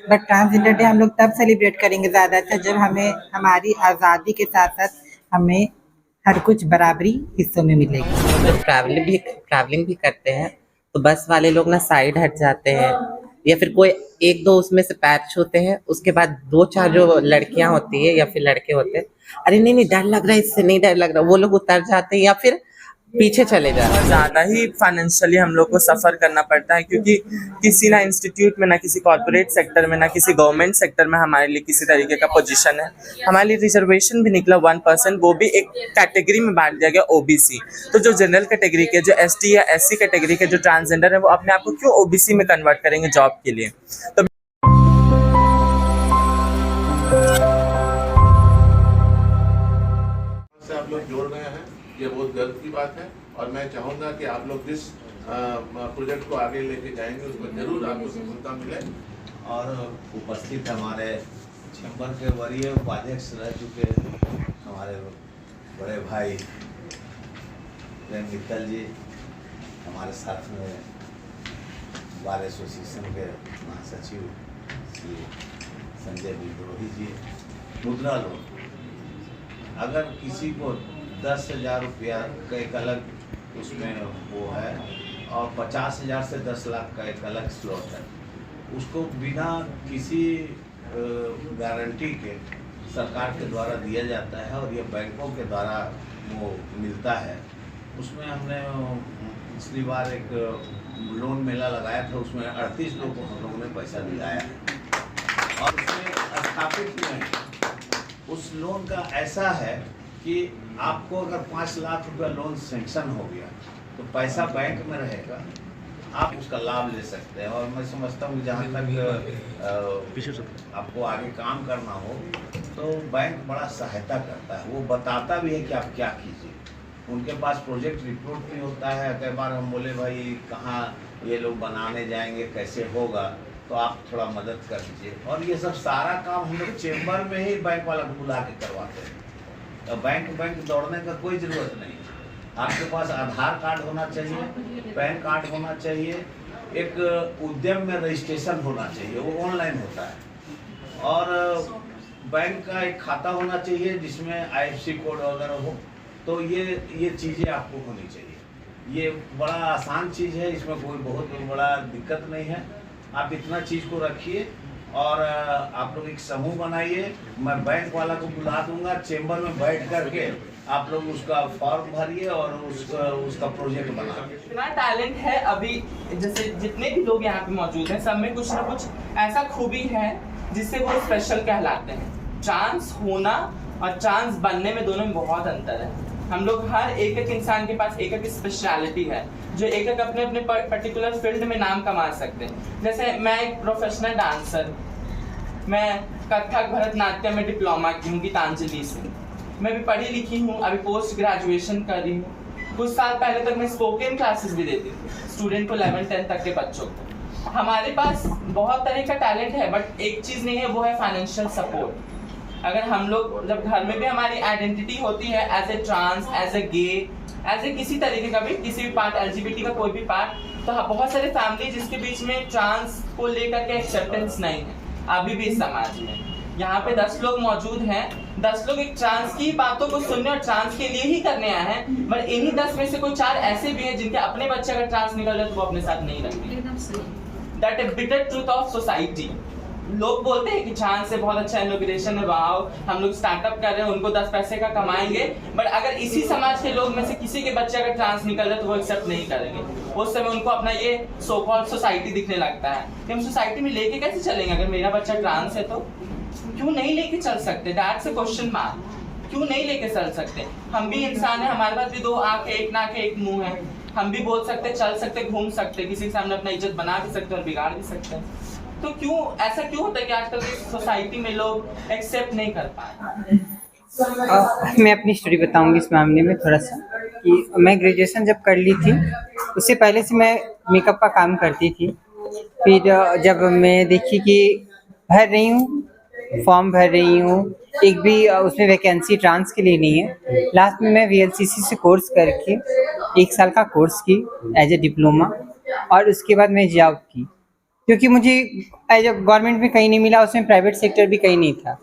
But transgender day हम लोग तब सेलिब्रेट करेंगे ज़्यादातर जब हमें हमारी आज़ादी के साथ साथ हमें हर कुछ बराबरी हिस्सों में मिलेगी। जब ट्रैवलिंग भी करते हैं तो बस वाले लोग ना साइड हट जाते हैं, या फिर कोई एक दो उसमें से पैर छूते हैं, उसके बाद दो चार जो लड़कियां होती है या फिर लड़के होते हैं, अरे नहीं नहीं डर लग रहा है, इससे नहीं डर लग रहा, वो लोग उतर जाते हैं या फिर पीछे चले जाते हैं। ज़्यादा ही फाइनेंशियली हम लोग को सफ़र करना पड़ता है, क्योंकि किसी ना इंस्टीट्यूट में, ना किसी कॉर्पोरेट सेक्टर में, ना किसी गवर्नमेंट सेक्टर में हमारे लिए किसी तरीके का पोजीशन है। हमारे लिए रिजर्वेशन भी निकला 1%, वो भी एक कैटेगरी में बांट दिया गया, ओबीसी। तो जो जनरल कैटेगरी के, जो एसटी या एससी कैटेगरी के जो ट्रांसजेंडर है, वो अपने आप को क्यों ओबीसी में कन्वर्ट करेंगे जॉब के लिए? तो से आप लोग जोड़ रहे हैं, ये बहुत गर्व की बात है। और मैं चाहूँगा कि आप लोग जिस प्रोजेक्ट को आगे लेके जाएंगे उसमें जरूर आपको सफलता मिले। और उपस्थित हमारे चैम्बर के वरीय उपाध्यक्ष रह चुके हमारे बड़े भाई प्रेम मित्तल जी, हमारे साथ में बार एसोसिएशन के महासचिव श्री संजय विद्रोही जी। मुद्रा लोन, अगर किसी को 10,000 रुपया का एक अलग उसमें वो है, और 50,000 से 10 लाख का एक अलग स्लॉट है, उसको बिना किसी गारंटी के सरकार के द्वारा दिया जाता है, और ये बैंकों के द्वारा वो मिलता है। उसमें हमने पिछली बार एक लोन मेला लगाया था, उसमें 38 लोगों को हम लोगों ने पैसा दिलाया है और उसमें स्थापित हुए हैं। उस लोन का ऐसा है कि आपको अगर 5 लाख रुपया लोन सेंक्शन हो गया तो पैसा बैंक में रहेगा, आप उसका लाभ ले सकते हैं। और मैं समझता हूँ कि जहाँ तक आपको आगे काम करना हो तो बैंक बड़ा सहायता करता है, वो बताता भी है कि आप क्या कीजिए। उनके पास प्रोजेक्ट रिपोर्ट भी होता है। कई बार हम बोले भाई कहाँ ये लोग बनाने जाएंगे, कैसे होगा, तो आप थोड़ा मदद कर दीजिए। और ये सब सारा काम हम लोग चेम्बर में ही बैंक वाला को बुला के करवाते हैं। तो बैंक दौड़ने का कोई ज़रूरत नहीं। आपके पास आधार कार्ड होना चाहिए, पैन कार्ड होना चाहिए, एक उद्यम में रजिस्ट्रेशन होना चाहिए, वो ऑनलाइन होता है, और बैंक का एक खाता होना चाहिए जिसमें IFSC कोड वगैरह हो। तो ये चीज़ें आपको होनी चाहिए। ये बड़ा आसान चीज़ है, इसमें कोई बहुत बड़ा दिक्कत नहीं है। आप इतना चीज़ को रखिए और आप लोग एक समूह बनाइए। मैं बैंक वाला को बुला दूंगा, चेम्बर में बैठ करके आप लोग उसका फॉर्म भरिए और उसका प्रोजेक्ट बनाइए। इतना टैलेंट है अभी, जैसे जितने भी लोग यहाँ पे मौजूद हैं, सब में कुछ ना कुछ ऐसा खूबी है जिससे वो स्पेशल कहलाते हैं। चांस होना और चांस बनने में दोनों में बहुत अंतर है। हम लोग हर एक इंसान के पास एक स्पेशलिटी है, जो एक अपने अपने पर्टिकुलर फील्ड में नाम कमा सकते हैं। जैसे मैं एक प्रोफेशनल डांसर, मैं कथक भरतनाट्यम में डिप्लोमा की हूँ गीतांजलि से। मैं भी पढ़ी लिखी हूँ, अभी पोस्ट ग्रेजुएशन कर रही हूँ। कुछ साल पहले तक मैं स्पोकन क्लासेस भी देती थी स्टूडेंट को, 11-10 तक के बच्चों को। हमारे पास बहुत तरह का टैलेंट है, बट एक चीज़ नहीं है, वो है फाइनेंशियल सपोर्ट। अगर हम लोग जब घर में भी हमारी आइडेंटिटी होती है as a trans, as a gay, as a किसी तरीके का भी, किसी भी पार्ट, LGBT का कोई भी पार्ट, तो बहुत सारे फैमिली जिसके बीच में ट्रांस को लेकर के एक्सेप्टेंस नहीं है अभी भी इस समाज में। यहाँ पे 10 लोग मौजूद हैं, 10 लोग एक ट्रांस की बातों को सुनने और ट्रांस के लिए ही करने आए हैं, बट इन्हीं 10 में से कोई 4 ऐसे भी हैं जिनके अपने बच्चे अगर ट्रांस निकल जाए तो वो अपने साथ नहीं रखेंगे। That is bitter truth of society. लोग बोलते हैं कि ट्रांस से बहुत अच्छा इनोग्रेशन है, वाओ हम लोग स्टार्टअप कर रहे हैं, उनको 10 पैसे का कमाएंगे, बट अगर इसी समाज के लोग में से किसी के बच्चे अगर ट्रांस निकल जाए तो वो एक्सेप्ट नहीं करेंगे। उस समय उनको अपना ये सो कॉल्ड सोसाइटी दिखने लगता है कि हम सोसाइटी में लेके कैसे चलेंगे, अगर मेरा बच्चा ट्रांस है तो क्यों नहीं लेके चल सकते। दैट्स अ क्वेश्चन मार्क, क्यों नहीं लेके चल सकते। हम भी इंसान है, हमारे पास भी 2 आंख है, 1 नाक है, 1 मुंह है, हम भी बोल सकते, चल सकते, घूम सकते, किसी के सामने अपना इज्जत बना भी सकते और बिगाड़ भी सकते हैं। तो क्यों ऐसा क्यों होता है कि आजकल की सोसाइटी में लोग एक्सेप्ट नहीं कर पाए। मैं अपनी स्टोरी बताऊंगी इस मामले में थोड़ा सा, कि मैं ग्रेजुएशन जब कर ली थी उससे पहले से मैं मेकअप का काम करती थी। फिर जब मैं देखी कि भर रही हूँ, फॉर्म भर रही हूँ, एक भी उसमें वैकेंसी ट्रांस के लिए नहीं है। लास्ट में मैं VLCC से कोर्स करके 1 साल का कोर्स की एज ए डिप्लोमा, और उसके बाद मैं जॉब की। क्योंकि मुझे एज अ गवर्नमेंट में कहीं नहीं मिला, उसमें प्राइवेट सेक्टर भी कहीं नहीं था।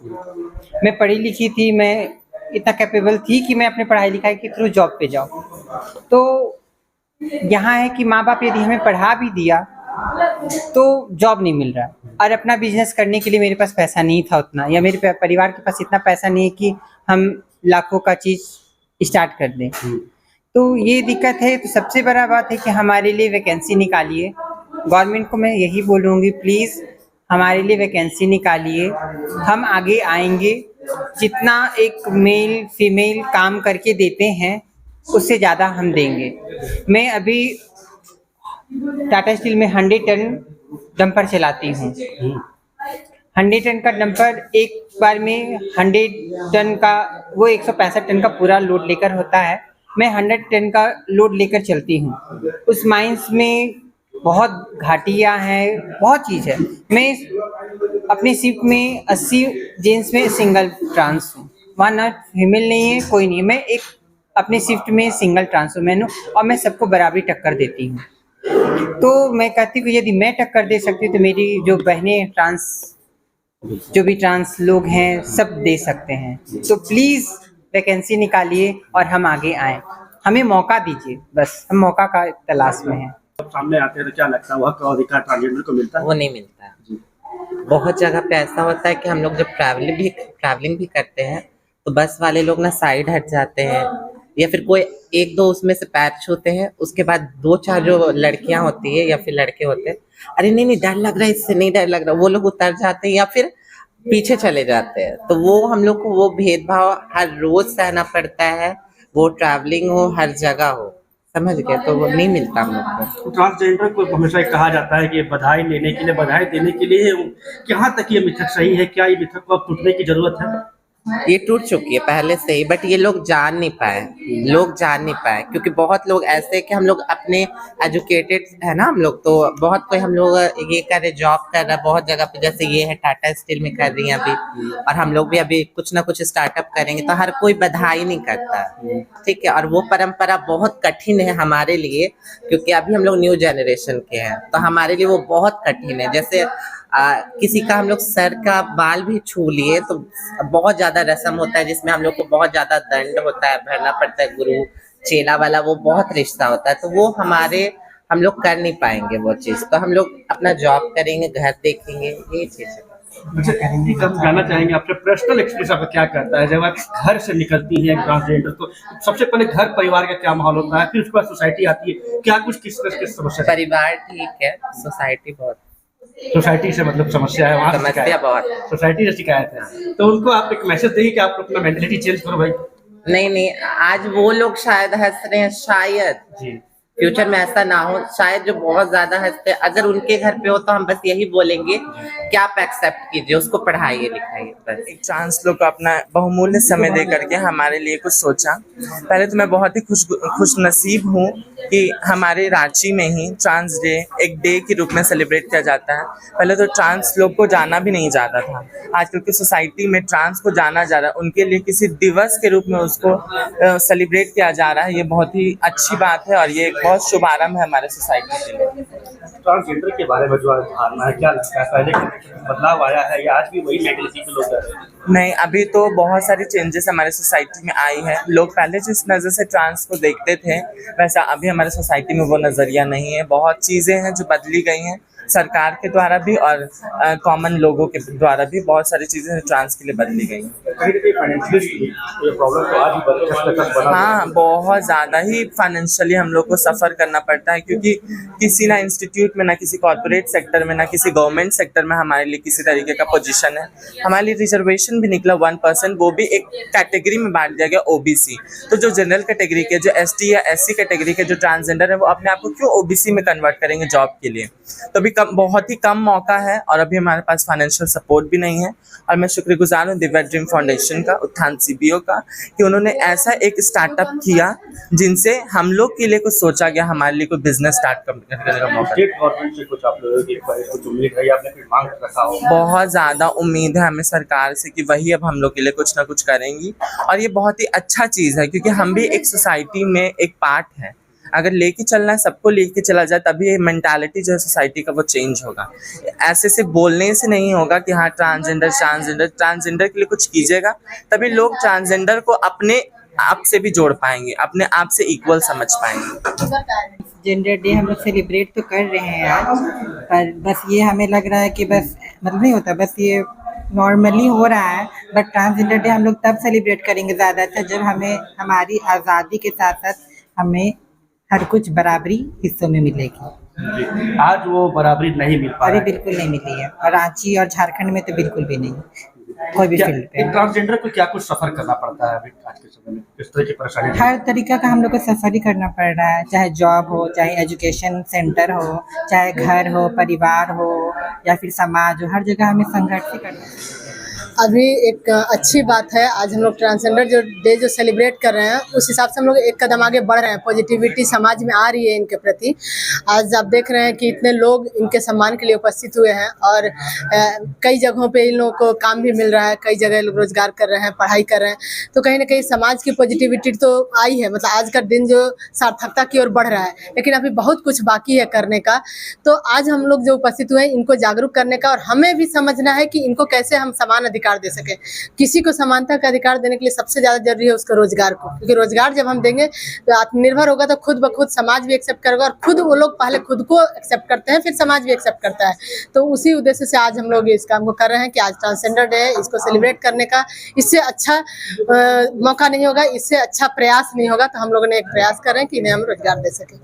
मैं पढ़ी लिखी थी, मैं इतना कैपेबल थी कि मैं अपने पढ़ाई लिखाई के थ्रू जॉब पे जाऊँ। तो यहाँ है कि माँ बाप यदि हमें पढ़ा भी दिया तो जॉब नहीं मिल रहा, और अपना बिजनेस करने के लिए मेरे पास पैसा नहीं था उतना, या मेरे परिवार के पास इतना पैसा नहीं है कि हम लाखों का चीज़ स्टार्ट कर दें। तो ये दिक्कत है। तो सबसे बड़ा बात है कि हमारे लिए वैकेंसी निकालिए। गवर्नमेंट को मैं यही बोलूँगी, प्लीज़ हमारे लिए वैकेंसी निकालिए, हम आगे आएंगे। जितना एक मेल फीमेल काम करके देते हैं उससे ज़्यादा हम देंगे। मैं अभी टाटा स्टील में 100 टन डंपर चलाती हूँ। 100 टन का डंपर एक बार में 100 टन का, वो 165 टन का पूरा लोड लेकर होता है। मैं 100 टन का लोड लेकर चलती हूँ। उस माइंस में बहुत घाटियाँ हैं, बहुत चीज़ है। मैं अपनी शिफ्ट में 80 जेंट्स में सिंगल ट्रांस हूँ, वहाँ ना फीमेल नहीं है, कोई नहीं। मैं एक अपनी शिफ्ट में सिंगल ट्रांसमैन हूँ और मैं सबको बराबरी टक्कर देती हूँ। तो मैं कहती हूँ यदि मैं टक्कर दे सकती हूँ तो मेरी जो बहनें ट्रांस, जो भी ट्रांस लोग हैं, सब दे सकते हैं। तो प्लीज़ वैकेंसी निकालिए और हम आगे आएँ, हमें मौका दीजिए, बस हम मौका का तलाश में हैं। सामने आते हैं तो क्या लगता है, वह का अधिकार ट्रांसजेंडर को मिलता है? वो नहीं मिलता है। बहुत जगह पे ऐसा होता है कि हम लोग जब ट्रैवलिंग भी करते हैं तो बस वाले लोग ना साइड हट जाते हैं, या फिर कोई एक दो उसमें से पैर छूते हैं, उसके बाद दो चार जो लड़कियां होती है या फिर लड़के होते हैं, अरे नहीं नहीं डर लग रहा है, इससे नहीं डर लग रहा, वो लोग उतर जाते हैं या फिर पीछे चले जाते हैं। तो वो हम लोग को वो भेदभाव हर रोज सहना पड़ता है, वो ट्रैवलिंग हो हर जगह हो, समझ गए? तो वो नहीं मिलता हम लोग को। ट्रांसजेंडर को हमेशा कहा जाता है कि बधाई लेने के लिए, बधाई देने के लिए, कहाँ तक ये मिथक सही है? क्या ये मिथक को अब टूटने की जरूरत है? ये टूट चुकी है पहले से ही, बट ये लोग जान नहीं पाए क्योंकि बहुत लोग ऐसे हैं कि हम लोग अपने एजुकेटेड है ना, हम लोग तो बहुत कोई हम लोग ये कर रहे, जॉब कर रहा है बहुत जगह पे, जैसे ये है टाटा स्टील में कर रही है अभी, और हम लोग भी अभी कुछ ना कुछ स्टार्टअप करेंगे, तो हर कोई बधाई नहीं करता, ठीक है। और वो परंपरा बहुत कठिन है हमारे लिए, क्योंकि अभी हम लोग न्यू जनरेशन के हैं, तो हमारे लिए वो बहुत कठिन है। जैसे किसी का हम लोग सर का बाल भी छू लिए तो बहुत ज्यादा रस्म होता है, जिसमें हम लोग को बहुत ज्यादा दंड होता है, भरना पड़ता है, गुरु चेला वाला वो बहुत रिश्ता होता है। तो वो हम लोग कर नहीं पाएंगे वो चीज, तो हम लोग अपना जॉब करेंगे, घर देखेंगे, ये चीज है। अच्छा, हम जानना चाहेंगे आपसे पर्सनल एक्सपीरियंस आपका क्या करता है जब आप घर से निकलती है ट्रांसजेंडर, तो सबसे पहले घर परिवार का क्या माहौल होता है, फिर उसके बाद सोसाइटी आती है, क्या कुछ किस तरह की समस्या? परिवार ठीक है, सोसाइटी बहुत, सोसाइटी से मतलब समस्या है, वहाँ समस्या बहुत, सोसाइटी से शिकायत है। तो उनको आप एक मैसेज देंगे कि आप अपना मेंटलिटी चेंज करो भाई। नहीं आज वो लोग शायद हंस रहे हैं, शायद जी फ्यूचर में ऐसा ना हो, शायद जो बहुत ज्यादा हंसते हैं, अगर उनके घर पे हो तो हम बस यही बोलेंगे कि आप एक्सेप्ट कीजिए, उसको पढ़ाइए लिखाइए बस। एक ट्रांस लोग को अपना बहुमूल्य समय दे करके हमारे लिए कुछ सोचा। पहले तो मैं बहुत ही खुश नसीब हूँ कि हमारे रांची में ही ट्रांस डे एक डे के रूप में सेलिब्रेट किया जाता है। पहले तो ट्रांस लोग को जाना भी नहीं जाता था, आजकल की सोसाइटी में ट्रांस को जाना जा रहा है, उनके लिए किसी दिवस के रूप में उसको सेलिब्रेट किया जा रहा है। ये बहुत ही अच्छी बात है और ये बहुत शुभारंभ है हमारे सोसाइटी के लिए। ट्रांसजेंडर के बारे में जो धारणा है, क्या लगता है पहले बदलाव आया है या आज भी वही मेंटलिटी के लोग हैं? नहीं, अभी तो बहुत सारी चेंजेस हमारे सोसाइटी में आई है। लोग पहले जिस नज़र से ट्रांस को देखते थे वैसा अभी हमारे सोसाइटी में वो नज़रिया नहीं है। बहुत चीज़ें हैं जो बदली गई हैं सरकार के द्वारा भी और कॉमन लोगों के द्वारा भी, बहुत सारी चीज़ें ट्रांस के लिए बदली गई हैं। हाँ, बहुत ज़्यादा ही फाइनेंशियली हम लोग को सफ़र करना पड़ता है, क्योंकि किसी ना इंस्टीट्यूट में, ना किसी कॉर्पोरेट सेक्टर में, ना किसी गवर्नमेंट सेक्टर में हमारे लिए किसी तरीके का पोजीशन है। हमारे लिए रिजर्वेशन भी निकला 1%, वो भी एक कैटेगरी में बांट दिया गया, OBC। तो जो जनरल कैटेगरी के, जो ST या SC कैटेगरी के जो ट्रांसजेंडर है, वो अपने आप को क्यों OBC में कन्वर्ट करेंगे जॉब के लिए? तो अभी बहुत ही कम मौका है और अभी हमारे पास फाइनेंशियल सपोर्ट भी नहीं है। और मैं शुक्रगुजार हूँ दिव्या ड्रीम फाउंडेशन का, उत्थान CBO का, कि उन्होंने ऐसा एक स्टार्टअप किया जिनसे हम लोग के लिए कुछ सोचा गया, हमारे लिए कोई बिजनेस स्टार्ट करने का मौका। स्टेट गवर्नमेंट से कुछ आप लोगों की कुछ उम्मीद है या आपने कोई मांग रखा हो? बहुत ज़्यादा उम्मीद है हमें सरकार से कि वही अब हम लोग के लिए कुछ ना कुछ करेंगी, और ये बहुत ही अच्छा चीज़ है क्योंकि हम भी एक सोसाइटी में एक पार्ट है। अगर लेके चलना है, सबको लेके चला जाए, तभी मेंटालिटी जो है सोसाइटी का वो चेंज होगा। ऐसे से बोलने से नहीं होगा कि हाँ ट्रांसजेंडर के लिए कुछ कीजिएगा, तभी लोग ट्रांसजेंडर को अपने आप से भी जोड़ पाएंगे, अपने आप से इक्वल समझ पाएंगे। जेंडर डे हम लोग सेलिब्रेट तो कर रहे हैं आज, पर बस ये हमें लग रहा है कि बस मतलब नहीं होता, बस ये नॉर्मली हो रहा है। बट ट्रांसजेंडर डे हम लोग तब सेलिब्रेट करेंगे ज़्यादा अच्छा जब हमें हमारी आज़ादी के साथ साथ हमें हर कुछ बराबरी हिस्सों में मिलेगी। जी, आज वो बराबरी नहीं मिल पा अरे रहा है। बिल्कुल नहीं मिली है, और रांची और झारखंड में तो बिल्कुल भी नहीं, कोई भी क्या फील्ड पे। एक ट्रांसजेंडर को क्या कुछ सफर करना पड़ता है अभी आज के समय में, किस तरह की परेशानी? हर तरीका का हम लोग को सफ़र ही करना पड़ रहा है, चाहे जॉब हो, चाहे एजुकेशन सेंटर हो, चाहे घर हो, परिवार हो, या फिर समाज हो, हर जगह हमें संघर्ष ही करना है। अभी एक अच्छी बात है, आज हम लोग ट्रांसजेंडर जो डे जो सेलिब्रेट कर रहे हैं, उस हिसाब से हम लोग एक कदम आगे बढ़ रहे हैं। पॉजिटिविटी समाज में आ रही है इनके प्रति। आज आप देख रहे हैं कि इतने लोग इनके सम्मान के लिए उपस्थित हुए हैं, और कई जगहों पे इन लोगों को काम भी मिल रहा है, कई जगह लोग रोजगार कर रहे हैं, पढ़ाई कर रहे हैं। तो कहीं ना कहीं समाज की पॉजिटिविटी तो आई है, मतलब आज का दिन जो सार्थकता की ओर बढ़ रहा है, लेकिन अभी बहुत कुछ बाकी है करने का। तो आज हम लोग जो उपस्थित हुए हैं, इनको जागरूक करने का, और हमें भी समझना है कि इनको कैसे हम समान अधिकार दे सके। किसी को समानता का अधिकार देने के लिए सबसे ज्यादा जरूरी है उसको रोजगार को, क्योंकि रोजगार जब हम देंगे तो आत्मनिर्भर होगा, तो खुद ब खुद समाज भी एक्सेप्ट करेगा, और खुद वो लोग पहले खुद को एक्सेप्ट करते हैं, फिर समाज भी एक्सेप्ट करता है। तो उसी उद्देश्य से आज हम लोग इस काम को कर रहे हैं कि आज ट्रांसजेंडर डे है, इसको सेलिब्रेट करने का इससे अच्छा मौका नहीं होगा, इससे अच्छा प्रयास नहीं होगा। तो हम लोगों ने एक प्रयास कर रहे हैं कि इन्हें हम रोजगार दे सके।